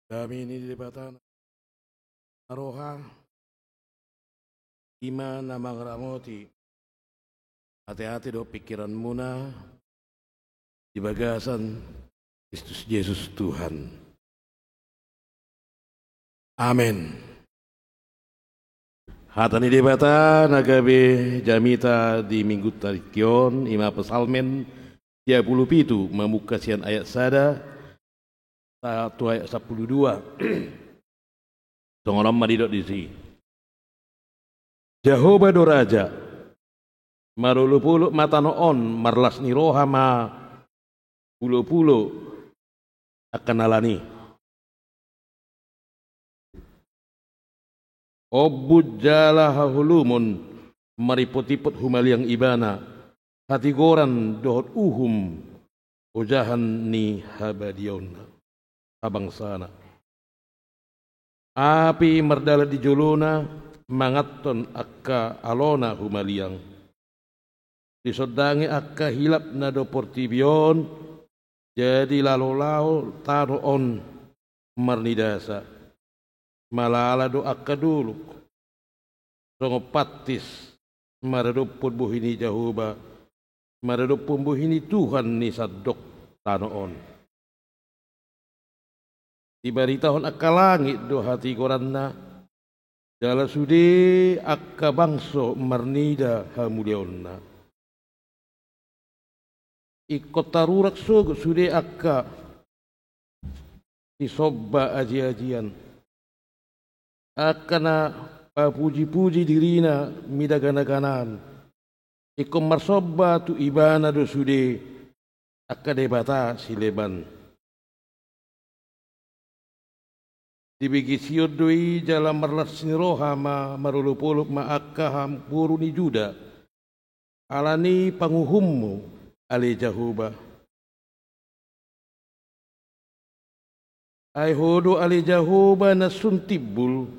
Kami ini dibatan aroha iman namang ramoti. Hati-hati do pikiran muna di bagasan Kristus Yesus Tuhan. Amin. Hatani debata nagabe jamita di minggu tarikion ima pesalmen 37 membuka sian ayat sada satu ayat 12. Tongolom madidot di sini. Jehovah do raja marulu-pulu matanoon marlas ni rohama pulo-pulo akan alani. Obud jala hahulumun maripot-ipot humaliang ibana hatigoran dohot uhum ujahan ni habadion abangsana. Api merdala di jolona mangaton akka alona humaliang disodangi akka hilap na do portibion jadi lalu taroon marnidasa malala do akka duluk songopatis maradupun buhini Jehovah maradupun buhini Tuhan ni sadok tanoon dibaritahon akka langit do hati koranna jala sude akka bangso marnida hamulionna ikot tarurak sude akka isobba aji-ajian akana papuji-puji dirina midagana-ganan ikom marsobba tu ibana do sude akka debata sileban dibigi siod doi jalan marlas ni rohama marulupuluk ma akka hampuru ni juda alani panguhummu ali Jehovah ay hodo ali Jehovah na suntibul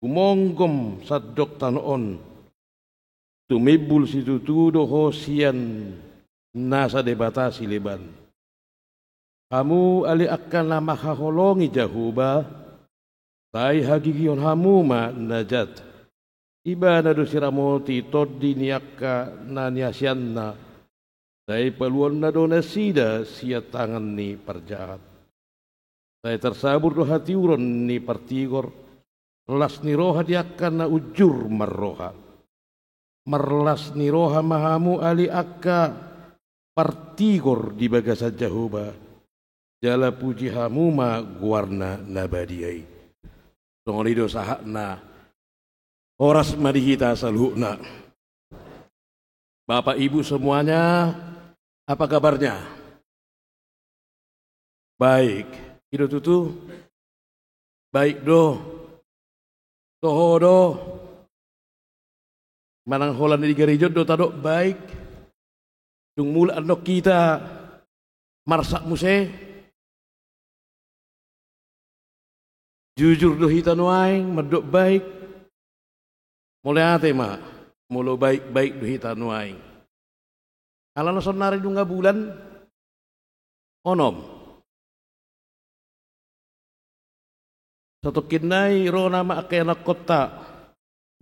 umonggom sadok tanoon tumibul situtudo hosian nasa debata sileban hamu ali akan nama haholongi Jehovah tai hagigion hamu ma najat ibana do siramoti toddi niakka naniasianna tai peluon na do nasida sia tangan ni perjahat tai tersabur do hati uron ni partigor las ni roha diakkan na ujur marroha marlas ni roha mahamu ali akka partigor di bagasa Jehovah jala puji hamuma guarna nabadiai tongolido sahakna horas madihita saluhna. Bapak Ibu semuanya, apa kabarnya? Baik, hidup tutu baik do toho do manang holan di gereja do tadok baik dung mula andok kita marsak muse jujur do hita nuaing medok baik mulai ate ma mulo baik do hita nuaing alana sonari dunga bulan onom satu kinai ro nama akena kota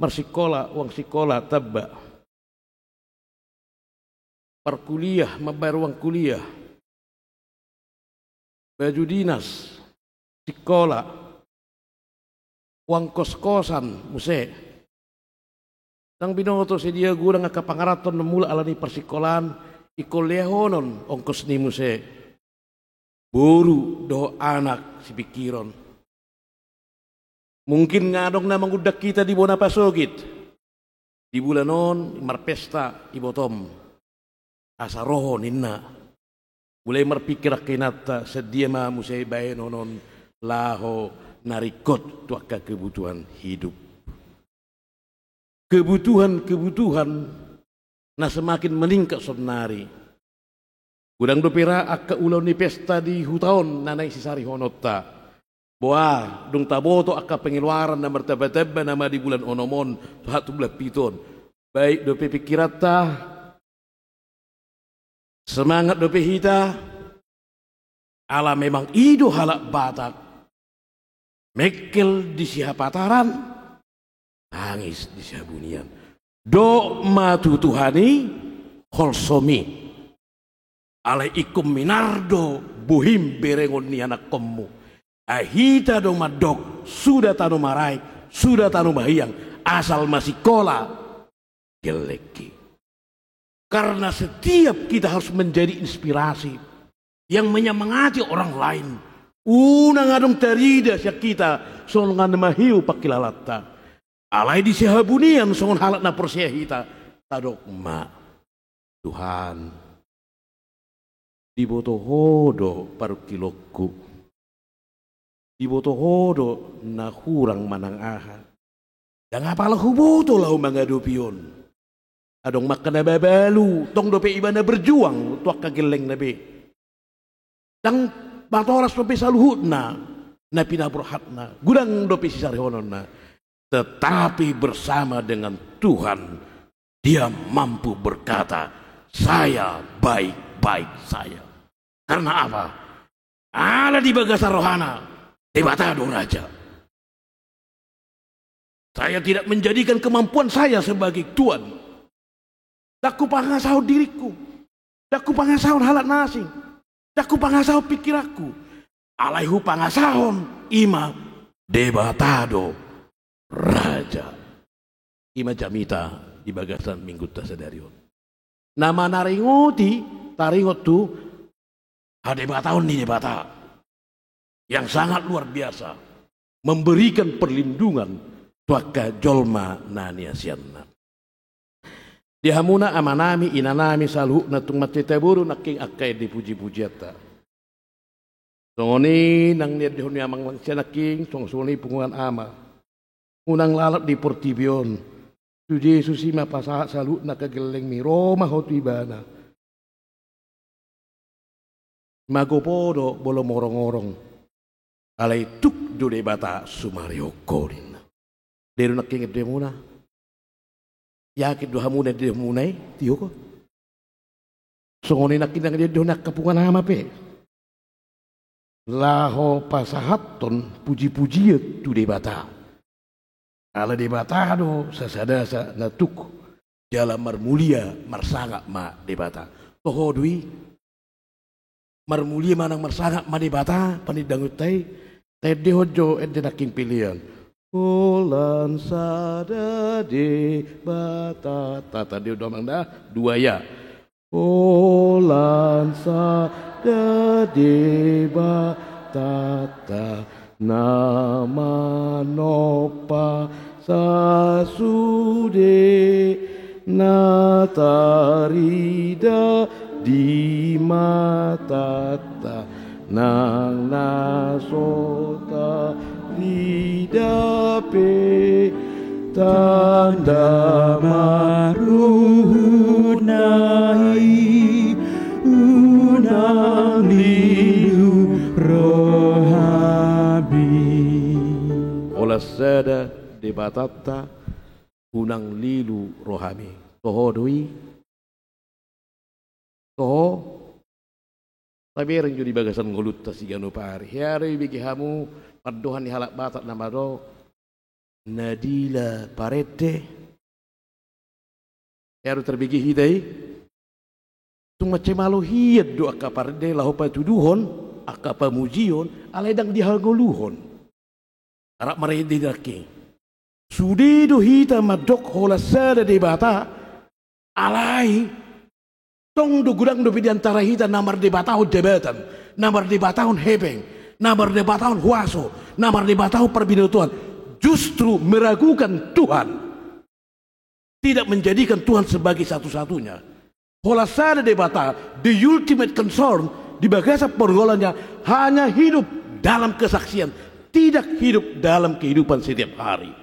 marsikola uang sikola tabba perkuliah mabayar uang kuliah baju dinas sikola uang kos-kosan muse nang binoto sedia gura nga kapangaraton mula alani persikolan ikolehonon ongkos ni muse buru do anak si pikiron mungkin ngadong na mangudak kita di bona pasogit di bulan non marpesta ibotom asa roho ninna mulai marpikir kinata sedia ma muse bae nonon laho narikot tu akka kebutuhan hidup kebutuhan na semakin meningkat sonari udang dopera akka ulau ni pesta di hutaon nanay sisari honota boa dung taboto akka pengeluaran na martaba-taba nama di bulan onomon hatu bulan piton baik dope pikirata semangat dope hita ala memang ido halak batak Mekel di Sihapataran, nangis di Sihabunian. Do matu Tuhani, holsomi. Alaikum minardo, buhim berengon ni anak komu. Ahita do madok, sudah tanu marai, sudah tanu bahiyang, asal masih kola, geleki. Karena setiap kita harus menjadi inspirasi yang menyemangati orang lain. Unang adong tarida siya kita songan mahiu pakilalata. Alay di Sihabunian songon halat na persyahita. Tadok ma Tuhan diboto hodo paru kilokku. Diboto hodo na hurang manang aha. Dan apalah huboto lau mangadopion. Adong makan na babalu, tong dope ibana berjuang, tuak kageleng nabe. Dang batoras dope saluhut na pinabrohat na, gudang dope sisarihonon na. Tetapi bersama dengan Tuhan, dia mampu berkata, saya baik-baik saya. Karena apa? Ada di bagasa rohana, di batado raja. Saya tidak menjadikan kemampuan saya sebagai Tuhan. Daku pangasau diriku, daku pangasau halat nasing, daku pangasau pikiraku, alaihu pangasahon ima debatado raja. Ima jamita di bagasan minggu tasadarion. Nama naringoti taringot tu hadebatahon ni debata yang sangat luar biasa, memberikan perlindungan tuaka jolma naniasianna. Dihamuna amanami inanami salu natung matiteburu naking akay di puji-pujiata. Songoni nang niya dihon yamang lang siya naking songoni punguan ama. Unang lalap di portibion. Tu Jesus ima pasahat salu nakageleng mi Roma hotibana. Magopodo bolo morong-orong. Alay tuk do debata sumario korin. Deru naking edemuna. Yakin doha muna dia munai tiyo ko. Songoni nakin dia doha kapungan ama pe. Laho pasahaton puji-puji tu debata. Ala debata do sasadasa natuk jalan marmulia marsangak ma debata. Toho dui marmulia manang marsangak ma debata panidangutai tede hojo ede naking pilihan. Ulan sada de batata tadi udah mangda dua ya. Ulan sada de batata nama nopa sasude natarida di matata nang nasota lidape tanda marunai unang liu rohabi olah sada debatata unang lilu rohami toho doi toho tapi orang judi bagasan ngulut tasigano pari hari bagi hamu padohan di halak batak nama do Nadila Parete Eru terbigi hidai tung macam malu hiat do aka parede lahu patuduhon aka pamujion aledang dihagoluhon arak maredi daki sudi do hita madok hola sada debata alai tong do gudang do diantara hita namar debatahun jabatan, namar debatahun hebeng, namar debatahun huaso, namar debatahun perbinatuan, justru meragukan Tuhan, tidak menjadikan Tuhan sebagai satu-satunya. Holasada debata, the ultimate concern di bagasa pergolannya hanya hidup dalam kesaksian, tidak hidup dalam kehidupan setiap hari.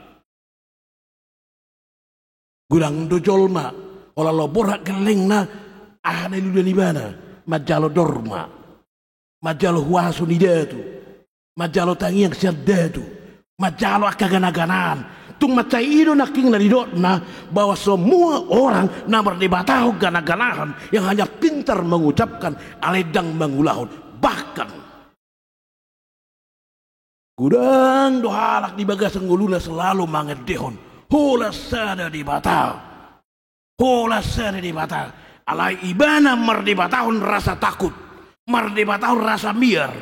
Gudang do jolma, olah loborak gelengna. Ada di mana? Majalo dorma, majalo huasu nidatu, majalo tangiang siadatu, majalo akagana-ganaan. Tung macai itu naking naridotna bahwa semua orang namar debatahu gana-ganahan yang hanya pintar mengucapkan aledang mengulahun. Bahkan Gudang dohalak di bagasan nguluna selalu manget dehon. Hola sada di batal. Hola sada di batal. Alai ibana mardebatahun rasa takut. Mardebatahun rasa miar.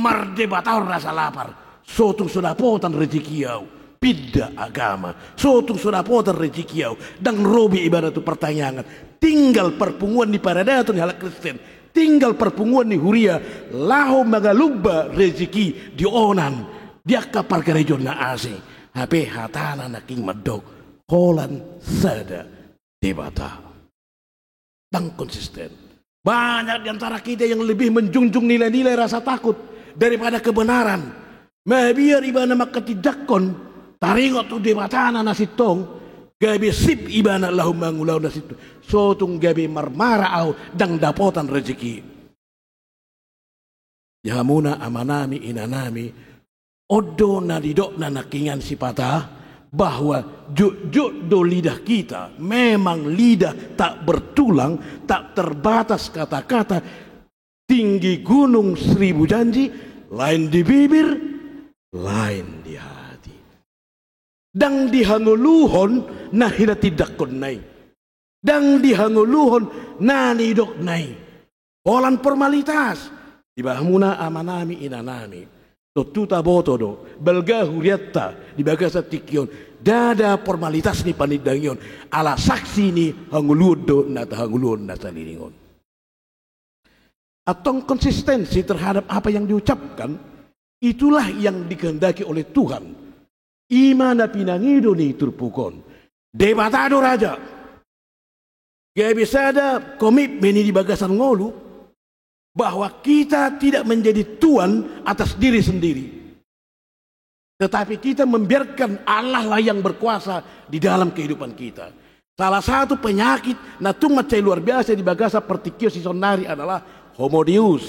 Mardebatahun rasa lapar. Sotung sudah potan rezeki yau. Pida agama. Sotung sudah potan rezeki yau. Dan robi ibadah itu pertanyaan. Tinggal perpunguan di paradatun halak Kristen. Tinggal perpunguan di huria. Laho magalubba rezeki di onan. Dia kapal gerejon na asi. Hape hatana na king madog. Holan sada debata. Dan konsisten. Banyak di antara kita yang lebih menjunjung nilai-nilai rasa takut daripada kebenaran. Mabiar ibana makatidakon. Taringot tu debatana nasitong. Gabi sip ibana lahu mangulau nasitu. Sotung gabi marmara au dang dapotan rezeki. Yahamuna amanami inanami. Odo na didok na nakingan si patah bahwa juk do lidah kita memang lidah tak bertulang, tak terbatas kata-kata, tinggi gunung 1000 janji, lain di bibir, lain di hati. Dang dihanguluhon na hina tidak konai. Dang dihanguluhon na nidok nai. Olan formalitas. Ibahmuna amanami inanami. Tuta botodo belga huriatta di bagasa tikion dada formalitas ni panidangion ala saksi ni hanguludo na hangulun na salilingon. Atong konsistensi terhadap apa yang diucapkan itulah yang dikehendaki oleh Tuhan. Imana pinangido ni turpukon debatado raja gaya bisa ada komitmen di bagasan ngolu bahwa kita tidak menjadi tuan atas diri sendiri. Tetapi kita membiarkan Allah lah yang berkuasa di dalam kehidupan kita. Salah satu penyakit natung macai luar biasa di bagasa pertikio sisonari adalah homodius.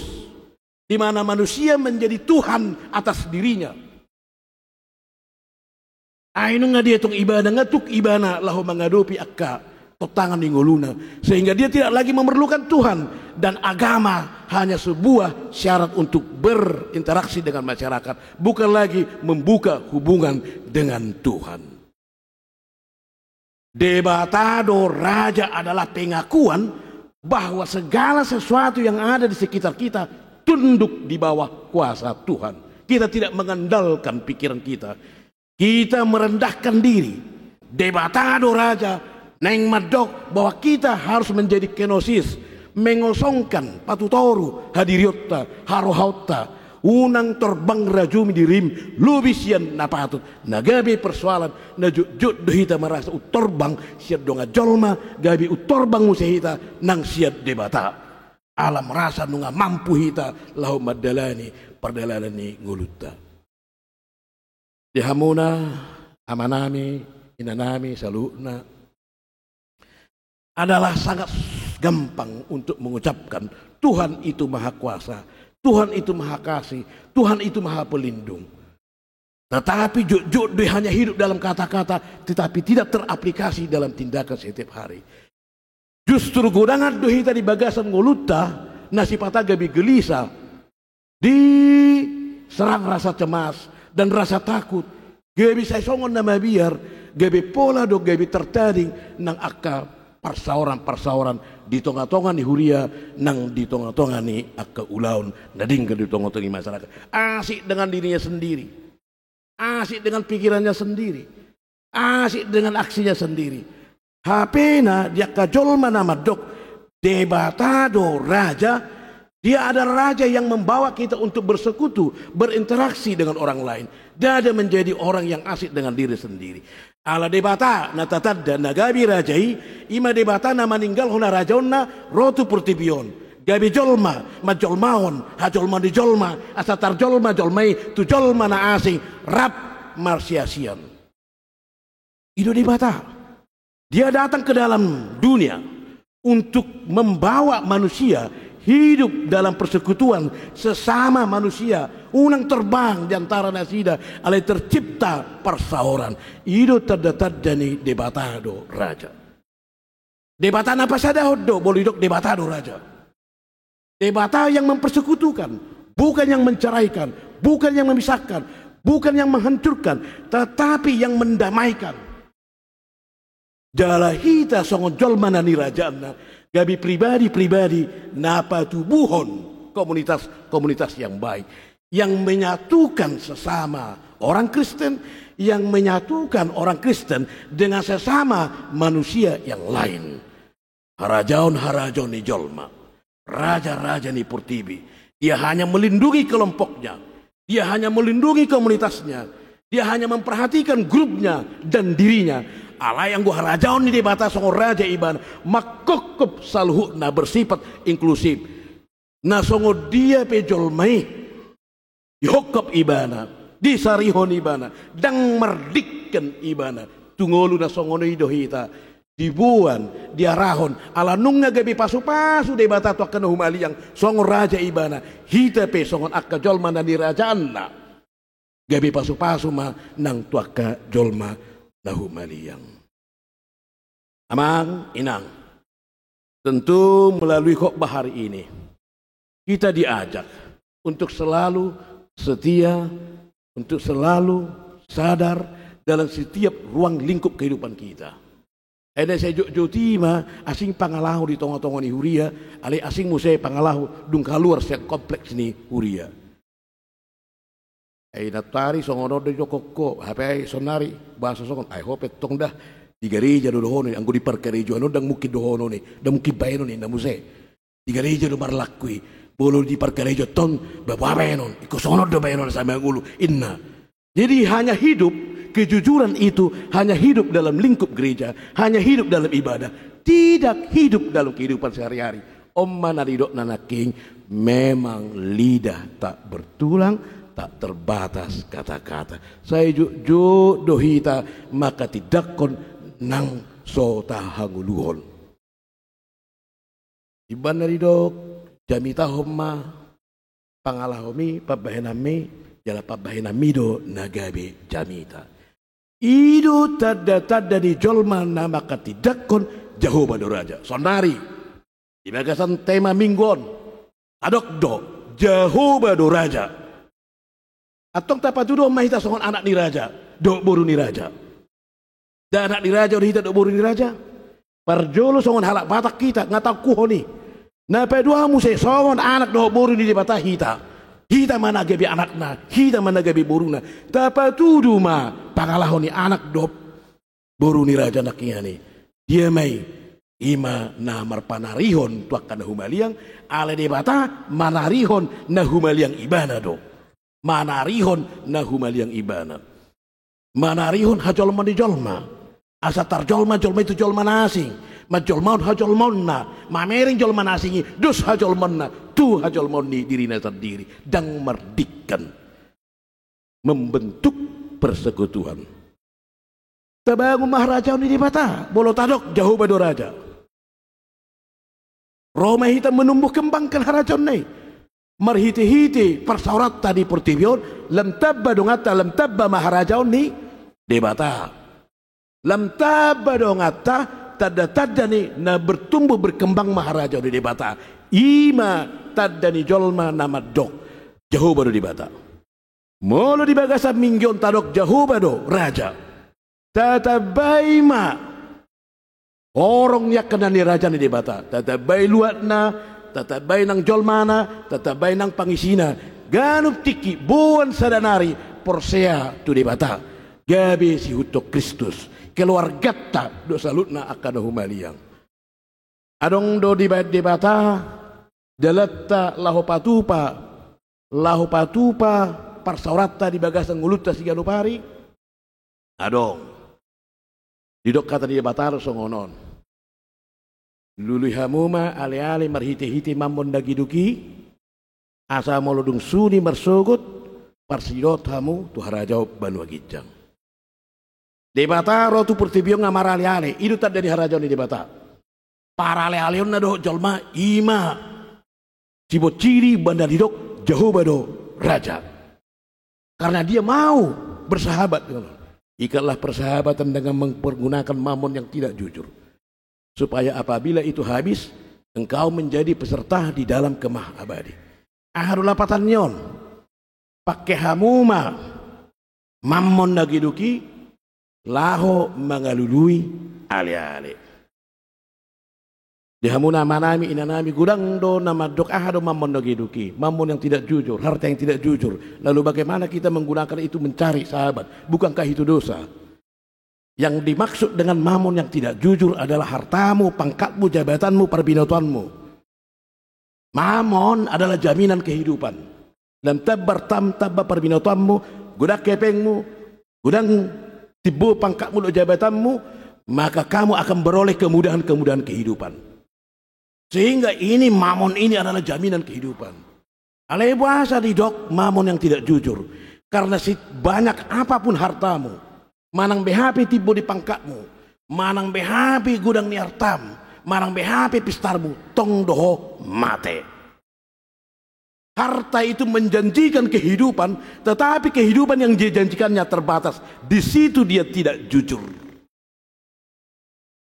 Di mana manusia menjadi Tuhan atas dirinya. Aino nga dia tung ibadah ngatuk ibana lahu mengadopi akka. Tangan di ngoluna sehingga dia tidak lagi memerlukan Tuhan dan agama hanya sebuah syarat untuk berinteraksi dengan masyarakat, bukan lagi membuka hubungan dengan Tuhan. Debatado raja adalah pengakuan bahwa segala sesuatu yang ada di sekitar kita tunduk di bawah kuasa Tuhan. Kita tidak mengandalkan pikiran kita, kita merendahkan diri. Debatado raja Neng madok bahwa kita harus menjadi kenosis, mengosongkan patutoru hadiriota harohauta unang terbang rajumi dirim lubisian napatut nagabi persoalan najud dohita merasa utorbang siat donga jolma gabi utorbang musehita nang siat debata alam rasa nunga mampu hita lahu madalani perdalani nguluta dihamuna amanami inanami saluna adalah sangat gampang untuk mengucapkan Tuhan itu maha kuasa, Tuhan itu maha kasih, Tuhan itu maha pelindung. Tetapi juk hanya hidup dalam kata-kata, tetapi tidak teraplikasi dalam tindakan setiap hari. Justru godangan dohita di bagasan ngoluta, nasi patah gabi gelisah, diserang rasa cemas dan rasa takut. Gabi saya songon nama biar, gabi pola do gabi tertading nang akka persauran di tonga-tonga ni huria nang di tonga-tonga ni akka ulaun nading ke di tonga-tonga masyarakat asik dengan dirinya sendiri, asik dengan pikirannya sendiri, asik dengan aksinya sendiri. Hapena dia kajol mana madok debatado raja. Dia adalah raja yang membawa kita untuk bersekutu, berinteraksi dengan orang lain. Dia ada menjadi orang yang asik dengan diri sendiri. Ala debata na tatadda na gabi rajai ima debata na maninggal hona rajaonna rotu purtipion gabi jolma majolmaon hajolma di jolma asatar jolma jolmai tu jolma na asing rap marsiasian itu debata. Dia datang ke dalam dunia untuk membawa manusia hidup dalam persekutuan sesama manusia, unang terbang di antara nasida, alai tercipta persauran. Itu terdani debatado raja. Debatan apa saja hodo boleh dok debatado raja. Debata yang mempersekutukan, bukan yang menceraikan, bukan yang memisahkan, bukan yang menghancurkan, tetapi yang mendamaikan. Jala hita songo jolma nani rajana, gabi pribadi-pribadi napa tubuhon komunitas yang baik, yang menyatukan sesama orang Kristen, yang menyatukan orang Kristen dengan sesama manusia yang lain. Harajaon ni jolma, raja-raja ni Purtibi, dia hanya melindungi kelompoknya, dia hanya melindungi komunitasnya, dia hanya memperhatikan grupnya dan dirinya. Allah yang gua harajaon ni debata songo raja iban makokop salhuna bersifat inklusif. Na songo dia pejolmai yokop ibana disarihon ibana dang merdikkan ibana tungolu na songo ni dohita dibuan diarahon ala nungga gabi pasu-pasu debata tu akan humali yang songo raja ibana hita pe songon akka jolma na dirajaan na gabi pasu-pasu ma nang tu akka jolma Nahumaliang. Amang, inang, tentu melalui khotbah hari ini kita diajak untuk selalu setia, untuk selalu sadar dalam setiap ruang lingkup kehidupan kita. Ada saya joti ma asing pangalahu di tongo-tongo ni huria, ale asing musai pangalahu dung kaluar setiap kompleks ni huria. Natari songono de jokoko hapai sonari bahasa songon ai hope tong dah di gereja do hono anggo di parkerejo ano dang mukid do hono ni dang mukid baeno ni namuse di gereja do marlakui bolo di parkerejo ton babaenon iko sono do baenon sama ngulu inna. Jadi hanya hidup kejujuran itu hanya hidup dalam lingkup gereja, hanya hidup dalam ibadah, tidak hidup dalam kehidupan sehari-hari. Omma naridok nanaking memang lidah tak bertulang, tak terbatas kata-kata. Saya jo dohita maka tidak kon nang so tahanguluhon. Iban naridok jamita homma pangalahomi pabahenami jala pabahenami do nagabe jamita. Ido tada di jolma na maka tidak kon Jehovah do raja. Sonari di bagasan tema mingguon adok do Jehovah do raja. Atong tapa tudo mahita songon anak ni raja, dok boru ni raja. Dan anak ni raja hita dok boru ni raja. Parjolo songon halak batak kita ngatau kuhoni. Na pedua musai songon anak dok boru ni debata hita. Hita mana gabi anakna, hita mana gabi boruna. Tapa tudo ma pangalahoni anak dok boru ni raja naknya ni. Dia mai ima na marpanarihon tuak kana humaliang ale debata manarihon na humaliang ibana do. Manarihon nahumaliang ibana. Manarihon hajolma di jolma. Asatar jolma itu jolma nasing. Majolmaun hajolmaun na. Mamering jolma nasingi. Dus hajolmaun na. Tu hajolmaun ni dirinya sendiri. Dang merdikkan. Membentuk persekutuan. Tabangun maharaja ni di bata. Bolo tadok jauh bado raja. Roma hitam menumbuh kembangkan harajon ni. Marhiti-hiti persaurat tadi pertibion lam tabba dongata lam tabba maharajaun ni debata lam tabba dongata tada ni na bertumbuh berkembang maharajaun di debata ima tada ni jolma nama dok jauh baru debata molo di bagasa minggion tadok jauh baru raja tata baima orang yakna ni raja ni debata tata bai luatna tatabay ng jolmana, tatabay ng pangisina, ganop tiki, buwan sa danari, porsea tu debata, gabi si Hutok Kristus, keluargata do salut na akan humaliang. Adong do debata, dalatta lahu patupa, parsaurata di bagas ng nguluta si Ganupari, adong, didok kata di debata songonon. Luluy hamuma ale-ale marhiti-hiti mamon dagiduki asa molodung suni marsogot parsidot hamu tu harajaw banua gijang debata rotu pertibiong ngamar ale-ale itu tak dari harajaw ni debata para ale-ale na do jolma ima cibot ciri banda didok jauh bado raja karena dia mau bersahabat ikatlah persahabatan dengan mempergunakan mamon yang tidak jujur supaya apabila itu habis engkau menjadi peserta di dalam kemah abadi. Aharul lapatan nyon pakai hamuma Mammon nagiduki laho mangalului ale-ale. Dihamuna manami inanami gudang do nama dok ahado mammon nagiduki. Mammon yang tidak jujur, harta yang tidak jujur. Lalu bagaimana kita menggunakan itu mencari sahabat? Bukankah itu dosa? Yang dimaksud dengan mammon yang tidak jujur adalah hartamu, pangkatmu, jabatanmu, perbinotanmu. Mammon adalah jaminan kehidupan. Lam tabbar tam tabba perbinotanmu, gudang kepengmu, gudang tibu pangkatmu dan jabatanmu, maka kamu akan beroleh kemudahan-kemudahan kehidupan. Sehingga ini mammon ini adalah jaminan kehidupan. Alai bahasa di dok mammon yang tidak jujur. Karena banyak apapun hartamu, manang BHP tibu di pangkatmu, manang BHP gudang ni hartam, manang BHP pistarmu, tong doho mate. Harta itu menjanjikan kehidupan, tetapi kehidupan yang dijanjikannya terbatas. Di situ dia tidak jujur.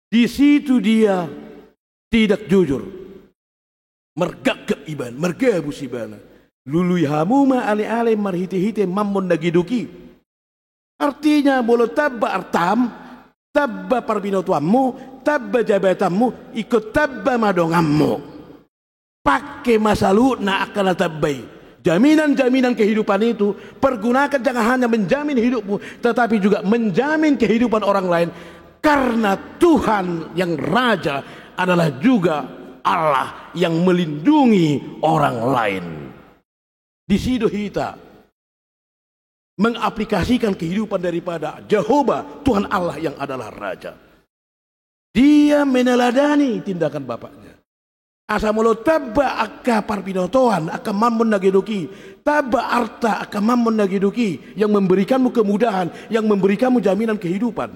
Di situ dia tidak jujur. Mergak ke iban, mergabus ibana. Lului hamuma ale-ale marhite-hite mammon nagiduki. Artinya bolo tabba artam, tabba parbinotuammu, tabba jabatanmu, ikut tabba madongammu. Pakai masalut na akan tabbai. Jaminan-jaminan kehidupan itu pergunakan jangan hanya menjamin hidupmu, tetapi juga menjamin kehidupan orang lain. Karena Tuhan yang Raja adalah juga Allah yang melindungi orang lain. Di situ kita mengaplikasikan kehidupan daripada Jehovah, Tuhan Allah yang adalah Raja. Dia meneladani tindakan bapaknya. Asa mulo tabba akka parpinotoan akka mammon nageduki, tabba arta akka mammon nageduki, yang memberikanmu kemudahan, yang memberikanmu jaminan kehidupan.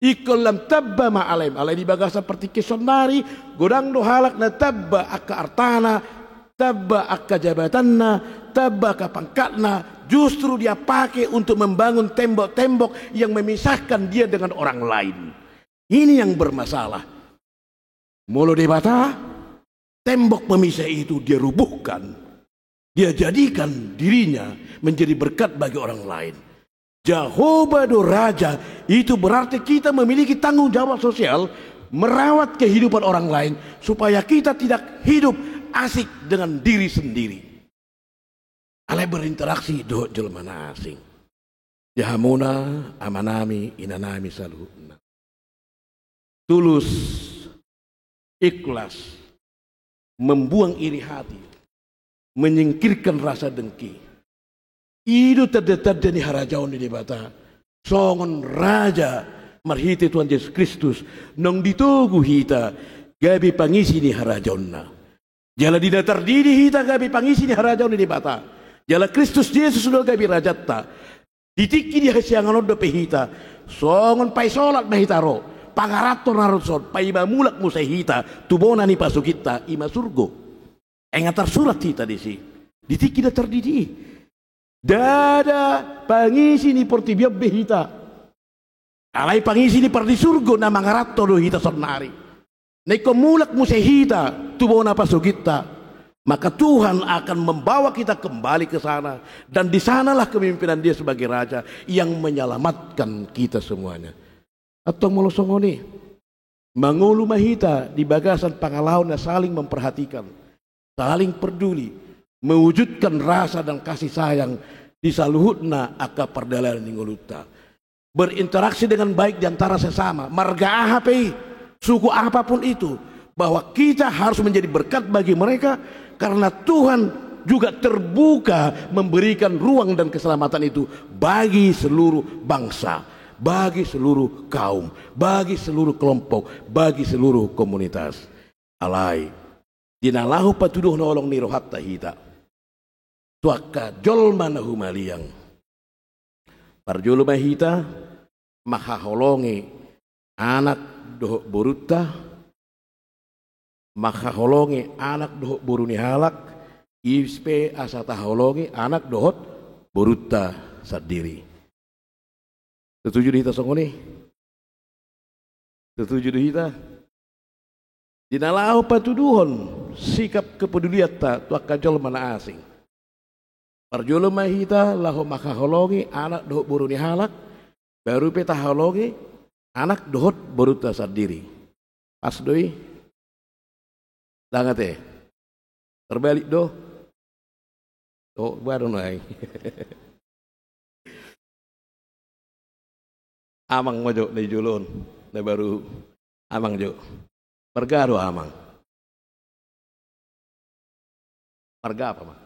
Ikolam tabba ma'alaim, alai di bagas seperti kesonari, godang dohalak na tabba akka artana, tabba akka jabatanna, tabba akka pangkatna, justru dia pakai untuk membangun tembok-tembok yang memisahkan dia dengan orang lain. Ini yang bermasalah. Mulu debata, tembok pemisah itu dia rubuhkan. Dia jadikan dirinya menjadi berkat bagi orang lain. Jehovah do Raja itu berarti kita memiliki tanggung jawab sosial merawat kehidupan orang lain supaya kita tidak hidup asik dengan diri sendiri. Ale berinteraksi do jelmana asing. Yahamuna amanami inanami saluhna. Tulus, ikhlas, membuang iri hati, menyingkirkan rasa dengki. Itu terdekat di harajaon di debata. Songon Raja marhite Tuhan Yesus Kristus nong ditugu hita gabi pangisi ni harajaonna. Jala dinatar diri hita gabi pangisi ni harajaon di debata. Jala Kristus Yesus sudah gabi rajatta. Ditiki di hasiangan odo pehita. Songon pai solat mahitaro. Pangarato narutson pai mamulak musahita tubona ni pasukita ima surgo. Engatar surat hita di si. Ditiki datar diri. Dada pangisi ni portibia behita. Alai pangisi ni pardi surgo na mangarato do hita sonari. Neko mulak musahita tubona pasukita. Maka Tuhan akan membawa kita kembali ke sana dan di sanalah kepemimpinan Dia sebagai Raja yang menyelamatkan kita semuanya. Atau molosongoni mangulu mahita di bagasan pangalaon saling memperhatikan, saling peduli, mewujudkan rasa dan kasih sayang di saluhutna akka perdalan ninguluta. Berinteraksi dengan baik di antara sesama, marga AHPI, suku apapun itu, bahwa kita harus menjadi berkat bagi mereka karena Tuhan juga terbuka memberikan ruang dan keselamatan itu bagi seluruh bangsa, bagi seluruh kaum, bagi seluruh kelompok, bagi seluruh komunitas. Alai dinalahu patuduh nolong ni rohatta hita. Tuaka jolma na humaliang. Parjolma hita makaholongi anak doh buruta, makaholongi anak doh buruni halak, ispe asata holongi anak dohot buruta sendiri. Setuju di hita songoni? Setuju di hita? Dinalahu patuduhon sikap kepedulian ta tuaka jolma na asing. Parjolo mahita laho makaholongi anak dohot buru ni halak, baru peta holongi anak dohot buru tasar diri. Pas doi, dangat terbalik doh, baru naik. Amang mojo di julun, na baru amang jo, pergaro amang. Perga apa mah?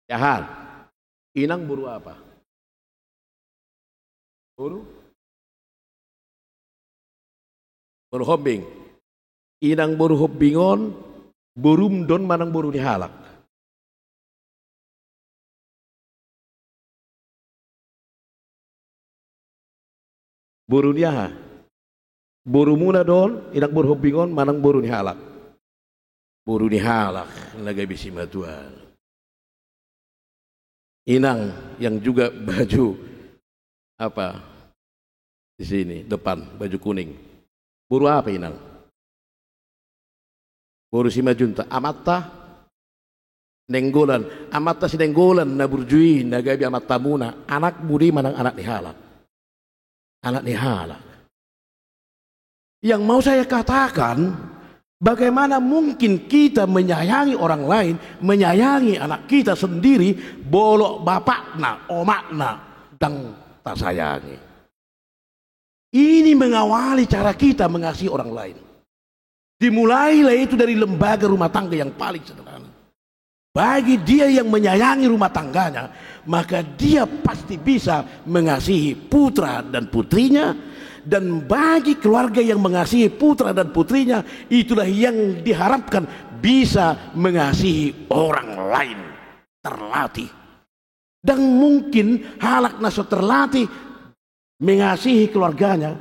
Jahat. Inang buru apa? Buru hobbing. Inang buru hobbingon, burum don manang buru dihalak. Buru dia. Buru muna don, inang buru hobbingon, manang buru dihalak. Buru dihalak, lagay bisi matuan. Inang yang juga baju apa di sini depan baju kuning. Buru apa inang? Buru si majunta amatta nenggolan amatta si nenggolan na burjui na gabi amatta muna anak budi manang anak nihalak. Anak nihalak. Yang mau saya katakan, bagaimana mungkin kita menyayangi orang lain, menyayangi anak kita sendiri, bolok bapakna, omakna, dan tak sayangi. Ini mengawali cara kita mengasihi orang lain. Dimulailah itu dari lembaga rumah tangga yang paling sederhana. Bagi dia yang menyayangi rumah tangganya, maka dia pasti bisa mengasihi putra dan putrinya. Dan bagi keluarga yang mengasihi putra dan putrinya, itulah yang diharapkan bisa mengasihi orang lain, terlatih. Dan mungkin halak naso terlatih mengasihi keluarganya,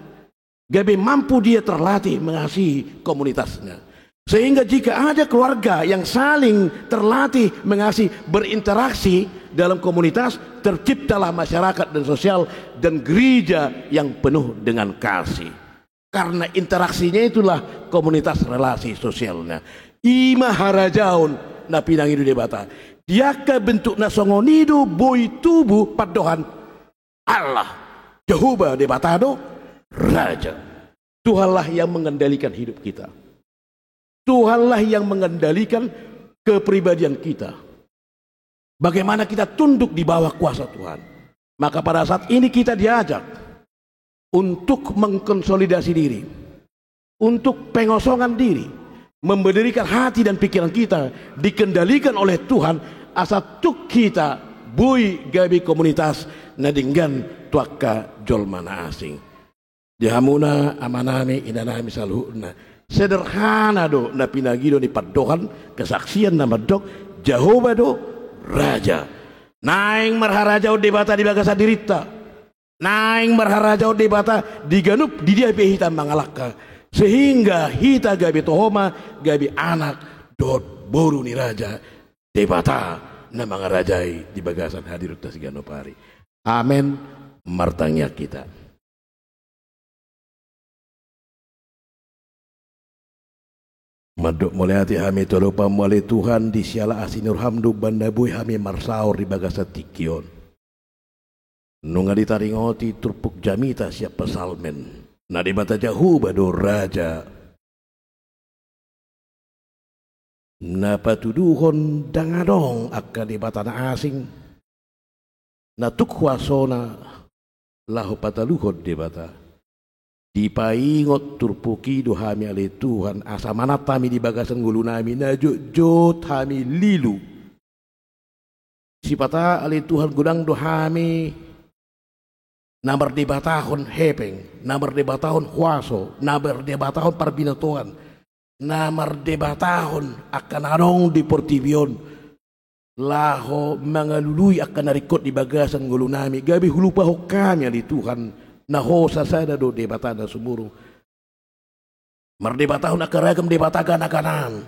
gabe mampu dia terlatih mengasihi komunitasnya. Sehingga jika ada keluarga yang saling terlatih mengasihi, berinteraksi dalam komunitas, terciptalah masyarakat dan sosial dan gereja yang penuh dengan kasih. Karena interaksinya itulah komunitas relasi sosialnya. Ima harajaun na pinang itu debata. Diaka bentuk na songonido boy tubuh padohan Allah. Jehovah debatado Raja. Tuhanlah yang mengendalikan hidup kita. Tuhanlah yang mengendalikan kepribadian kita. Bagaimana kita tunduk di bawah kuasa Tuhan. Maka pada saat ini kita diajak untuk mengkonsolidasi diri, untuk pengosongan diri, memberdirikan hati dan pikiran kita dikendalikan oleh Tuhan. Asa tuk kita bui gabi komunitas nadinggan tuaka jolmana asing. Dihamuna amanami inanami saluhuna. Sederhana do na pinagido ni padohan kesaksian nama dok Jehovah do Raja. Naing marharajau debata di bagasa dirita. Naing marharajau debata diganup di dia hitam mangalaka. Sehingga hita gabi tohoma gabi anak dot boru ni raja debata na mga rajai di bagasan hadirut tas ganopari. Amen. Martangnya kita. Maduk mulai hati kami tolupa mulai Tuhan di siala asinur hamdu bandabui kami marsaur di bagasa tikion. Nunga ditaringoti turpuk jamita siap pesalmen. Na di mata jauh bado raja. Na patuduhon dangadong akka di mata na asing. Na tukwasona lahu pataluhon di mata. Dipaingot turpuki dohami alih Tuhan asa manatami di bagasan gulu nami najut hami lilu sipata alih Tuhan gudang dohami nabar debatahon hepeng nabar debatahon huaso nabar debatahon parbinatuan nabar debatahon akan arong di portibion laho mangalului akan narikot di bagasan gulu nami gabi hulupa hokami alih Tuhan naho sasada do debatana sumuru mardebatahon akaragam debatagan akanan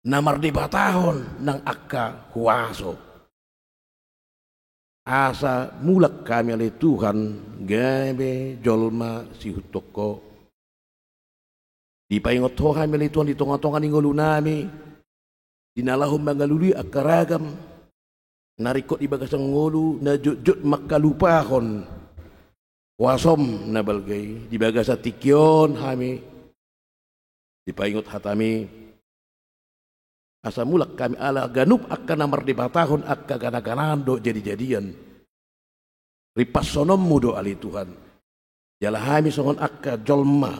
na mardebatahon nang akka huaso asa mulak kami oleh Tuhan gabe jolma si hutoko dipaingot ho kami oleh Tuhan di tonga-tonga ninggolo nami dinalahom mangaluli akaragam narikot di bagasang ngulu na jut makalupahon wasom na balgay di bagasa tikyon hami dipaingot hatami asa mulak kami ala ganup akka namar dibatahon akka gana-ganando jadi-jadian ripas sonom mudo ali Tuhan jalahami songon akka jolma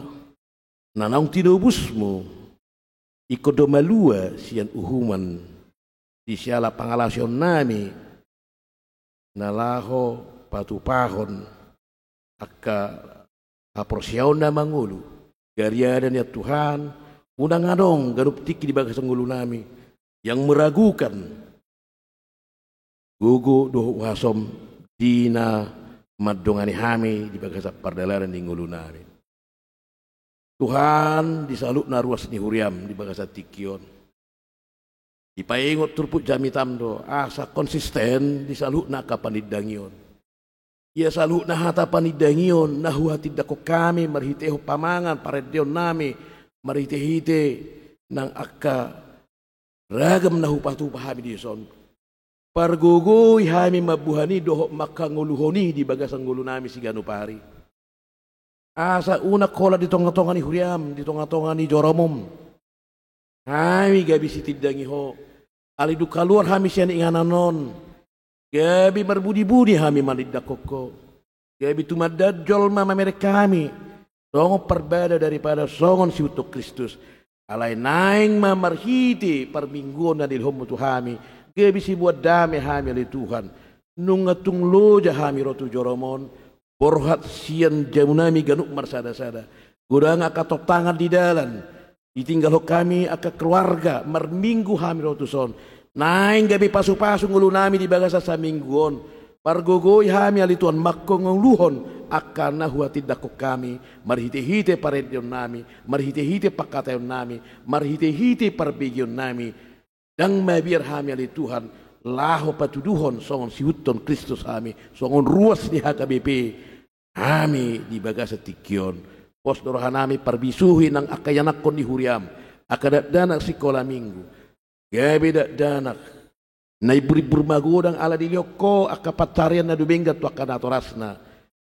nanaung tinubusmu ikodo malua sian uhuman di siala pangalasyon nami nalaho patupahon akka aporsyaon na mangulu gariadan ya Tuhan unang adong ganup tiki di bagasang ngulu nami yang meragukan gugu doh wasom dina madongani hami di bagasa pardalaran di ngulu nami Tuhan disalut na ruas ni huriam di bagasa tikyon dipaingot turput jami tamdo asa konsisten disalut na kapanidangyon ia salut na hata panidangyon na huhatid dako kami marhiteho pamangan paredyon nami marhite-hite ng akka ragam na hupah-tupah hami di son pargugoy hami mabuhani doho makanguluhoni di bagasang ngulo nami si ganupari asa una kola di tonga-tonga ni huriam di tonga-tonga ni joromom hami gabi sitiddangi ho alidu kaluar hami siya ni ingananon gabi marbudi-budi hami manidakoko gabi tumadad jolma mamerek kami songo perbeda daripada songon si utuk Kristus alay naing mamarhiti permingguan na dilhom tu hami gabi si buat dame hami ali Tuhan nungatung loja hami rotu joromon borhat sian jamunami ganuk marsada-sada gudang akatok tangan di dalan ditinggal kami aka keluarga merminggu hami rotu son naing gabi pasu-pasu ngulu nami di bagasa sa mingguon pargogoy hami ali Tuhan makko nguluhon akan nahuatid dako kami marhite-hite paredyon nami marhite-hite pakatayon nami marhite-hite parbigyon nami dang mabir hami ali Tuhan laho patuduhon songon sihuton Kristus hami songon ruas ni HKBP hami di bagasa tikyon pos dorohan nami parbisuhi ng akayanakon ni huriam akadadanak sikola minggu gabi danak naiburi magodang ala dilioko akapatarian na duminggat wakanatorasna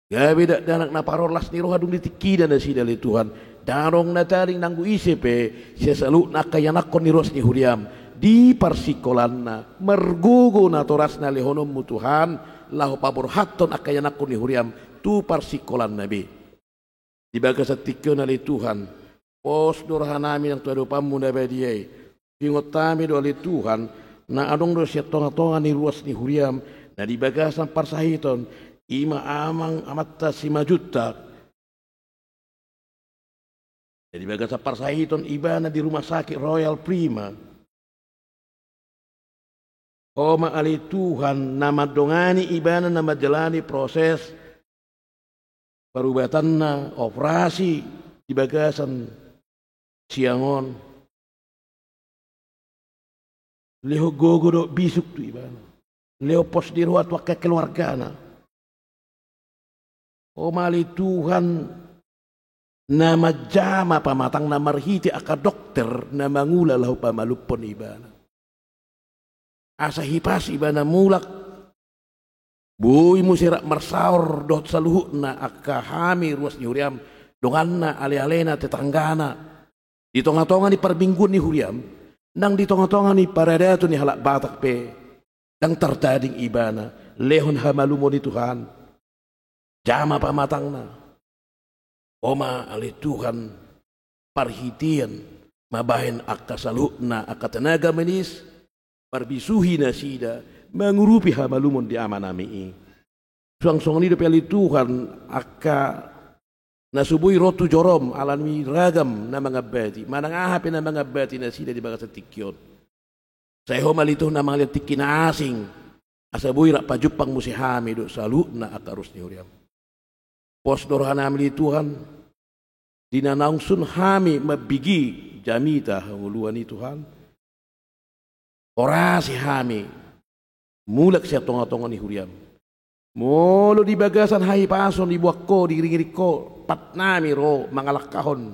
gabi danak na parorlas ni rohadung ditikida na sida li Tuhan darong na taring nanggu isipe siya salu na kayanakon ni ros ni huriam di parsikolan na mergugo na torasna lehonom mu Tuhan lahu paborhaton akayanakon ni huriam tu parsikolan nabi di bagas tikyo na li Tuhan pos dorohan namin ang tuadupamu na badiyay ingot kami doa Tuhan na adong do siya tonga-tonga ni ruas ni huriam na di bagasan parsahiton ima amang amatta si majuta di bagasan parsahiton iba na di rumah sakit Royal Prima Oma ali Tuhan na madongani iba na majalani proses perubatan na operasi di bagasan siangon leho gogo do bisuk tu ibana leho pos di ruat wakil keluarga na o mali Tuhan na majama pamatang na marhiti aka dokter na mangula lahu pamalupon ibana asa hipas ibana mulak buy mo sirak marsaur dot saluhu na aka hami ruas ni huriam dongan na ale-alena tetanggana di tonga-tonga ni parbinggun ni huriam nang di tonga-tonga ni paradato ni halak batak pe nang tertading ibana lehon hamalumo ni Tuhan jama pamatang na oma ali Tuhan parhitian mabahin akka salukna akka tenaga menis parbisuhi na sida mengurupi hamalumon di amanami suang-suang ni ali Tuhan akka nasubui rotu jorom alami ragam na mga bati manang ahapin na mga bati na sila di baga sa tikyon sa iho malito na mga tiki na asing asabuy rak pajupang musihami do salu na akarus ni huriam pos dorohan namin Tuhan dinanaung sun hami mabigi jamita hanguluan ni Tuhan orasi hami mulak siya tonga-tonga ni huriam molo di bagasan hai pason di buak ko di ring ko pat nami ro mangalak kahon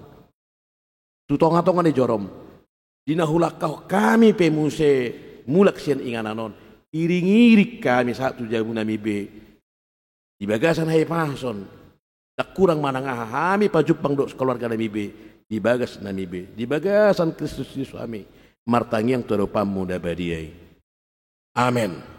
tu tonga-tonga ni jorom dinahulak kau kami pemuse mulak sian ingananon iring-irik kami satu jamu nami be di bagasan hai pason tak kurang manang kami pajupang dok keluarga nami be di bagas nami be di bagasan Kristus Yesus kami martangiang tuadopamu dabadiai amin.